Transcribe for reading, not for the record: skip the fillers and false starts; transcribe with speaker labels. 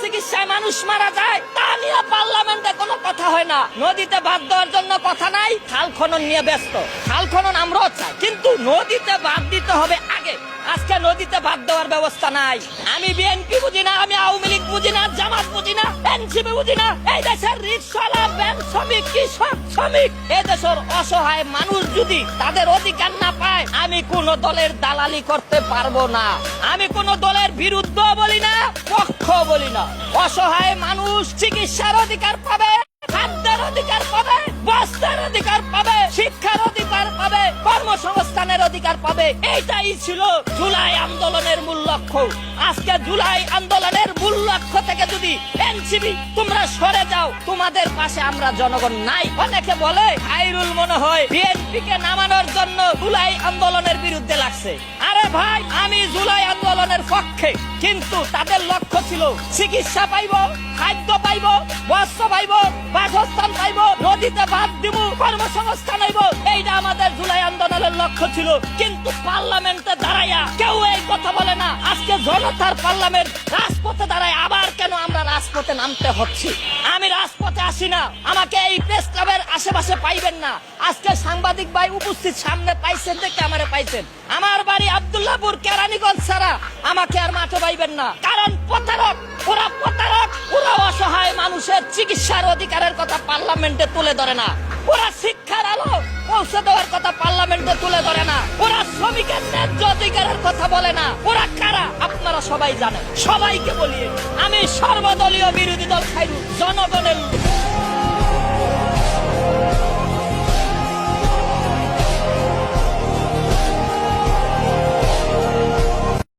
Speaker 1: চিকিৎসায় মানুষ মারা যায় তা নিয়ে পার্লামেন্টে কোনো কথা হয় না। নদীতে বাঁধ দেওয়ার জন্য কথা নাই, খাল খনন নিয়ে ব্যস্ত। খাল খনন আমরাও চাই, কিন্তু নদীতে বাঁধ দিতে হবে আগে। আজকে নদীতে বাঁধ দেওয়ার ব্যবস্থা নাই। আমি বিএনপি বুঝি না, আমি আওয়ামী লীগ বুঝি না, জামাত বুঝি না, এনসিপি বুঝি না। এই দেশের রিকশাওয়ালা, ব্যাংক শ্রমিক, কৃষক শ্রমিক, এই দেশের অসহায় মানুষ যদি তাদের অধিকার না পায়, আমি কোন দলের দালালি করতে পারবো না। আমি কোন দলের বিরুদ্ধ বলি না, পক্ষ বলি না। অসহায় মানুষ চিকিৎসার অধিকার পাবে, খাদ্যের অধিকার পাবে, বস্ত্রের অধিকার পাবে, শিক্ষার অধিকার পাবে, কর্মসংস্থানের অধিকার পাবে। এইটাই ছিল জুলাই আন্দোলনের মূল লক্ষ্য। আজকে জুলাই আন্দোলনের মূল লক্ষ্য থেকে যদি এনসিপি তোমরা সরে যাও, তোমাদের পাশে আমরা জনগণ নাই। অনেকে বলে খায়রুল মনে হয় বিএনপি কে নামানোর জন্য জুলাই আন্দোলনের বিরুদ্ধে লাগছে। আরে ভাই, আমি জুলাই আন্দোলনের পক্ষে, কিন্তু তাদের লক্ষ্য ছিল চিকিৎসা পাইব, খাদ্য পাইব, বস্ত্র পাইব, বাসস্থান পাইব, নদীতে বাঁধ দিব, কর্মসংস্থান হইব। এইটা আমাদের জুলাই আন্দোলনের লক্ষ্য ছিল। কিন্তু পার্লামেন্টে দাঁড়াইয়া কেউ এই কথা বলে না। আজকে জনতার পার্লামেন্ট, রাজপথে দাঁড়ায় আবার কেন আমরা রাজপথে নামতে হচ্ছে? আমি রাজপথে আসি না, আমাকে এই প্রেস ক্লাবের আশেপাশে পাইবেন না। আজকে সাংবাদিক ভাই উপস্থিত, সামনে পাইছেন দেখে আমারে পাইছেন। আমার বাড়ি আব্দুল্লাহপুর, কেরানীগঞ্জ ছাড়া আমাকে আর মাঠে পাইবেন না। কারণ প্রতারক, ওরা প্রতারক। ওরা অসহায় মানুষের চিকিৎসার অধিকারের কথা পার্লামেন্টে তুলে ধরে না। ওরা শিক্ষার আলো পৌঁছে দেওয়ার কথা পার্লামেন্টে তুলে ধরে না। ওরা শ্রমিকের ন্যায্য অধিকারের কথা বলে না। ওরা কারা আপনারা সবাই জানেন। সবাইকে বলিয়ে আমি সর্বদলীয় বিরোধী দল খাইরুল জনগণের